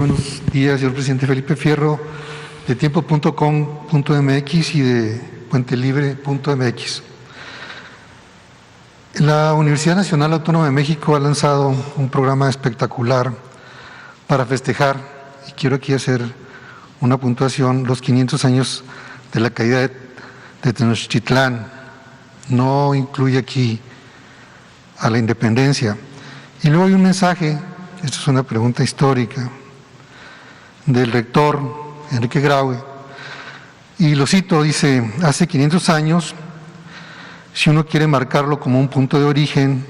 Buenos días, señor presidente. Felipe Fierro, de tiempo.com.mx y de puentelibre.mx. La Universidad Nacional Autónoma de México ha lanzado un programa espectacular para festejar, y quiero aquí hacer una puntuación, los 500 años de la caída de Tenochtitlán. No incluye aquí a la independencia. Y luego hay un mensaje, esto es una pregunta histórica, del rector Enrique Graue, y lo cito, dice: hace 500 años, si uno quiere marcarlo como un punto de origen,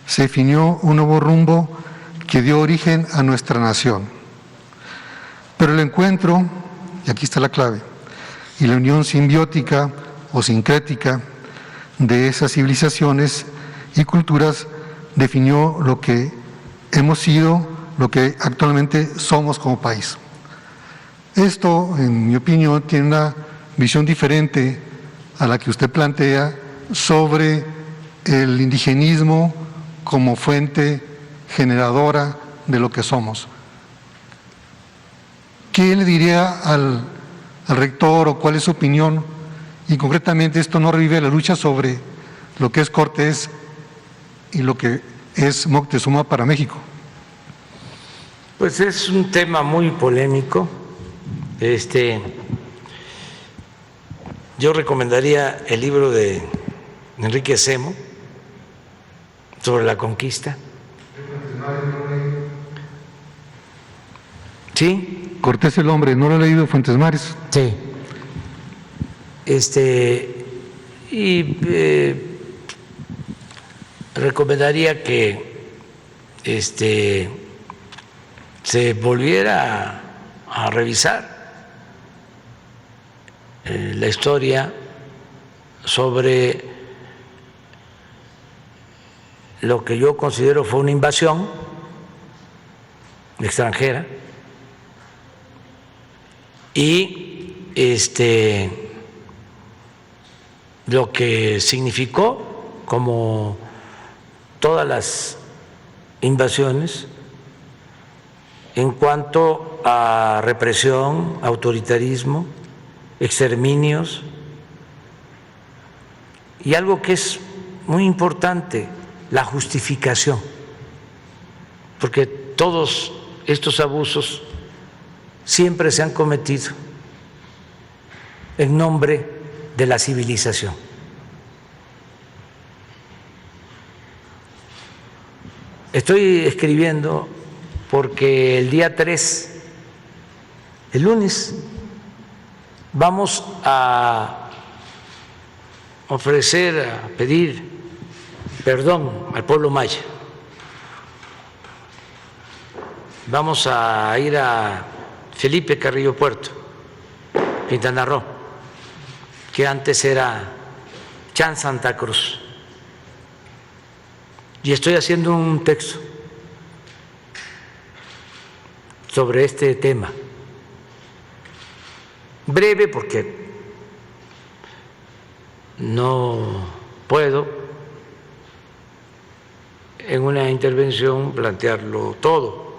se definió un nuevo rumbo que dio origen a nuestra nación. Pero el encuentro, y aquí está la clave, y la unión simbiótica o sincrética de esas civilizaciones y culturas definió lo que hemos sido, lo que actualmente somos como país. Esto, en mi opinión, tiene una visión diferente a la que usted plantea sobre el indigenismo como fuente generadora de lo que somos. ¿Qué le diría al rector o cuál es su opinión? Y concretamente esto no revive la lucha sobre lo que es Cortés y lo que es Moctezuma para México. Pues es un tema muy polémico. Yo recomendaría el libro de Enrique Semo sobre la conquista. ¿Sí? Cortés el hombre, ¿no lo ha leído Fuentes Mares? Sí. Recomendaría que se volviera a revisar la historia sobre lo que yo considero fue una invasión extranjera y lo que significó, como todas las invasiones, en cuanto a represión, autoritarismo, exterminios, y algo que es muy importante, la justificación, porque todos estos abusos siempre se han cometido en nombre de la civilización. Estoy escribiendo porque el día 3, el lunes, vamos a ofrecer, a pedir perdón al pueblo maya. Vamos a ir a Felipe Carrillo Puerto, Quintana Roo, que antes era Chan Santa Cruz. Y estoy haciendo un texto sobre este tema, breve porque no puedo en una intervención plantearlo todo,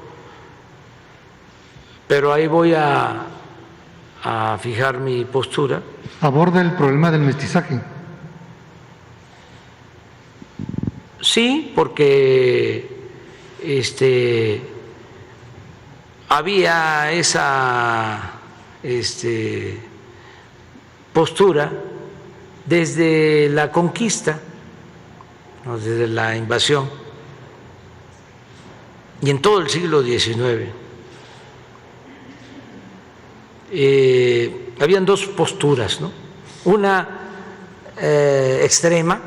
pero ahí voy a fijar mi postura. Aborda el problema del mestizaje. Sí, porque había esa postura desde la conquista, ¿no?, desde la invasión, y en todo el siglo XIX. Habían dos posturas, ¿no? Una extrema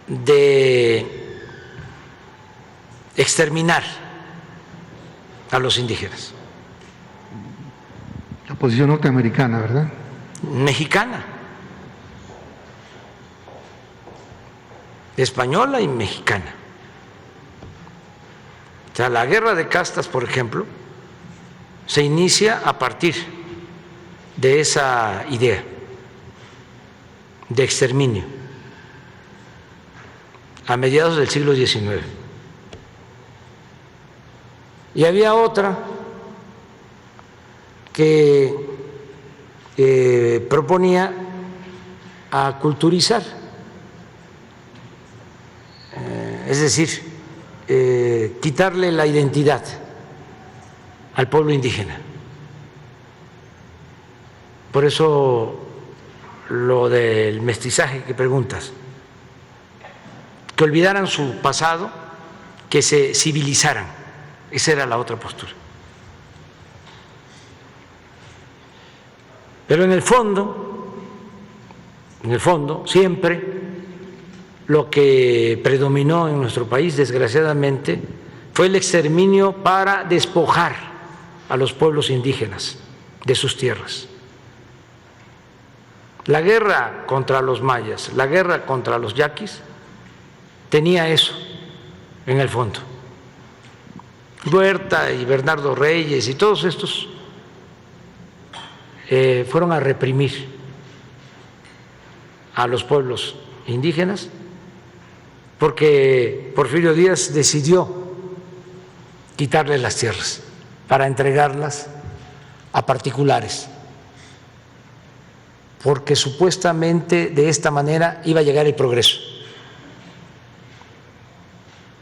de exterminar a los indígenas. La posición norteamericana, ¿verdad? Mexicana, española y mexicana. O sea, la guerra de castas, por ejemplo, se inicia a partir de esa idea de exterminio a mediados del siglo XIX. Y había otra que proponía aculturizar, es decir, quitarle la identidad al pueblo indígena. Por eso lo del mestizaje que preguntas, que olvidaran su pasado, que se civilizaran, esa era la otra postura. Pero en el fondo, siempre lo que predominó en nuestro país, desgraciadamente, fue el exterminio para despojar a los pueblos indígenas de sus tierras. La guerra contra los mayas, la guerra contra los yaquis, tenía eso en el fondo. Huerta y Bernardo Reyes y todos estos fueron a reprimir a los pueblos indígenas porque Porfirio Díaz decidió quitarles las tierras para entregarlas a particulares, porque supuestamente de esta manera iba a llegar el progreso.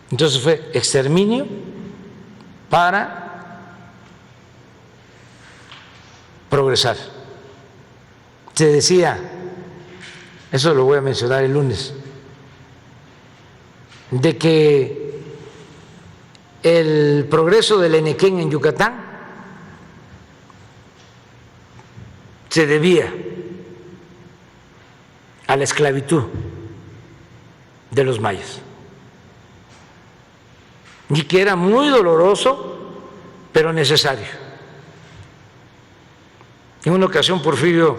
Entonces fue exterminio para progresar. Se decía, eso lo voy a mencionar el lunes, de que el progreso del Enequén en Yucatán se debía a la esclavitud de los mayas y que era muy doloroso pero necesario. En una ocasión Porfirio,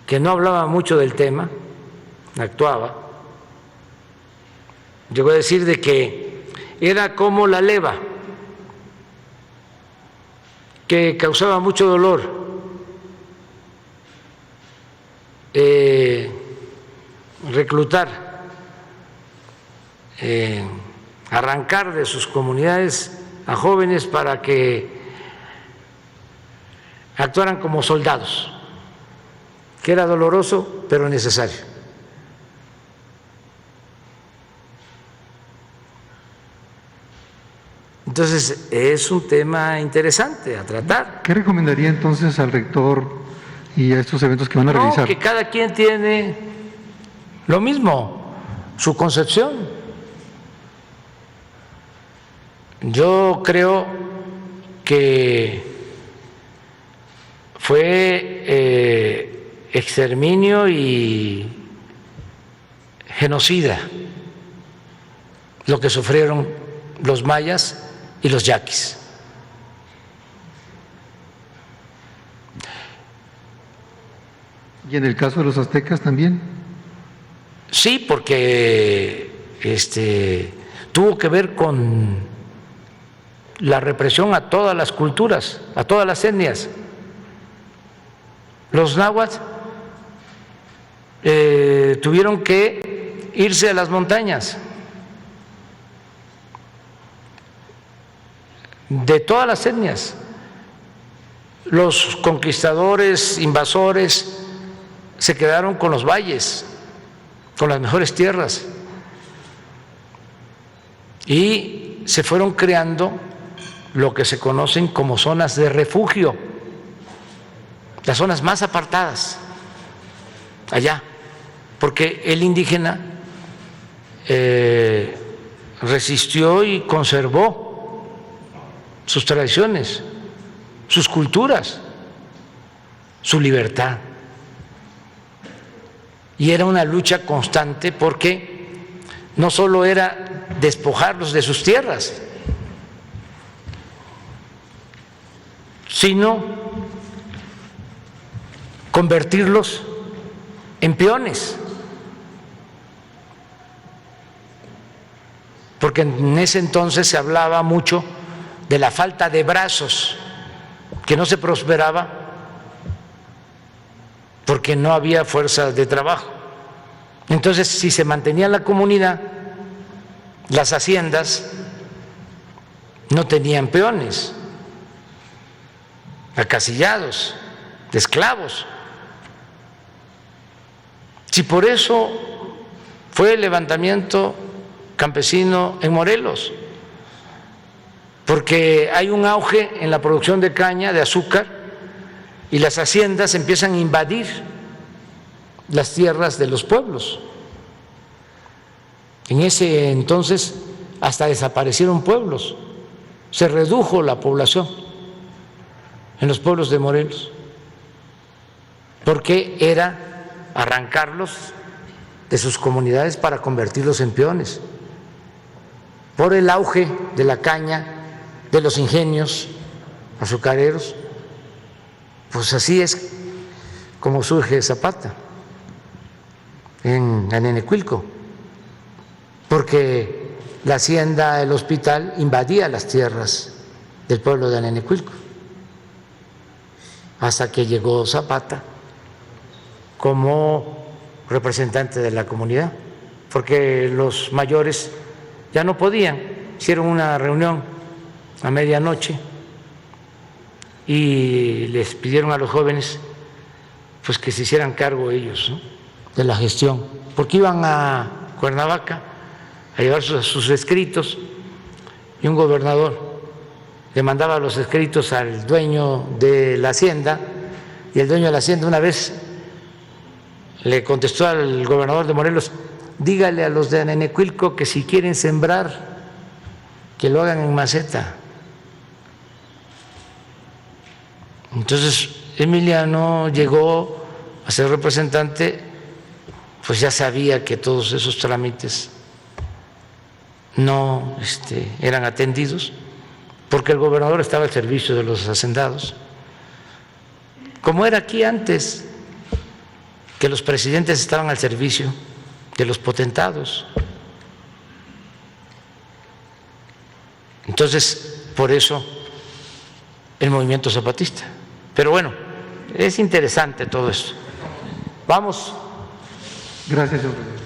que no hablaba mucho del tema, actuaba, llegó a decir de que era como la leva, que causaba mucho dolor, reclutar, arrancar de sus comunidades a jóvenes para que actuaran como soldados, que era doloroso pero necesario. Entonces es un tema interesante a tratar. ¿Qué recomendaría entonces al rector y a estos eventos que van a realizar? Que cada quien tiene lo mismo, su concepción. Yo creo que fue exterminio y genocida lo que sufrieron los mayas y los yaquis. ¿Y en el caso de los aztecas también? Sí, porque tuvo que ver con la represión a todas las culturas, a todas las etnias. Los náhuatl tuvieron que irse a las montañas, de todas las etnias. Los conquistadores, invasores, se quedaron con los valles, con las mejores tierras, y se fueron creando lo que se conocen como zonas de refugio, las zonas más apartadas allá, porque el indígena resistió y conservó sus tradiciones, sus culturas, su libertad. Y era una lucha constante porque no solo era despojarlos de sus tierras, sino convertirlos en peones, porque en ese entonces se hablaba mucho de la falta de brazos, que no se prosperaba porque no había fuerza de trabajo. Entonces, si se mantenía la comunidad, las haciendas no tenían peones. acasillados, de esclavos. Si por eso fue el levantamiento campesino en Morelos, porque hay un auge en la producción de caña, de azúcar, y las haciendas empiezan a invadir las tierras de los pueblos. En ese entonces hasta desaparecieron pueblos, se redujo la población en los pueblos de Morelos, porque era arrancarlos de sus comunidades para convertirlos en peones, por el auge de la caña, de los ingenios azucareros. Pues así es como surge Zapata en Anenecuilco, porque la hacienda del hospital invadía las tierras del pueblo de Anenecuilco, hasta que llegó Zapata como representante de la comunidad, porque los mayores ya no podían. Hicieron una reunión a medianoche y les pidieron a los jóvenes pues que se hicieran cargo ellos, ¿no?, de la gestión, porque iban a Cuernavaca a llevar sus escritos, y un gobernador le mandaba los escritos al dueño de la hacienda, y el dueño de la hacienda una vez le contestó al gobernador de Morelos: dígale a los de Anenecuilco que si quieren sembrar, que lo hagan en maceta. Entonces Emiliano llegó a ser representante, pues ya sabía que todos esos trámites no eran atendidos, porque el gobernador estaba al servicio de los hacendados, como era aquí antes, que los presidentes estaban al servicio de los potentados. Entonces, por eso el movimiento zapatista. Pero bueno, es interesante todo esto. Vamos. Gracias, señor presidente.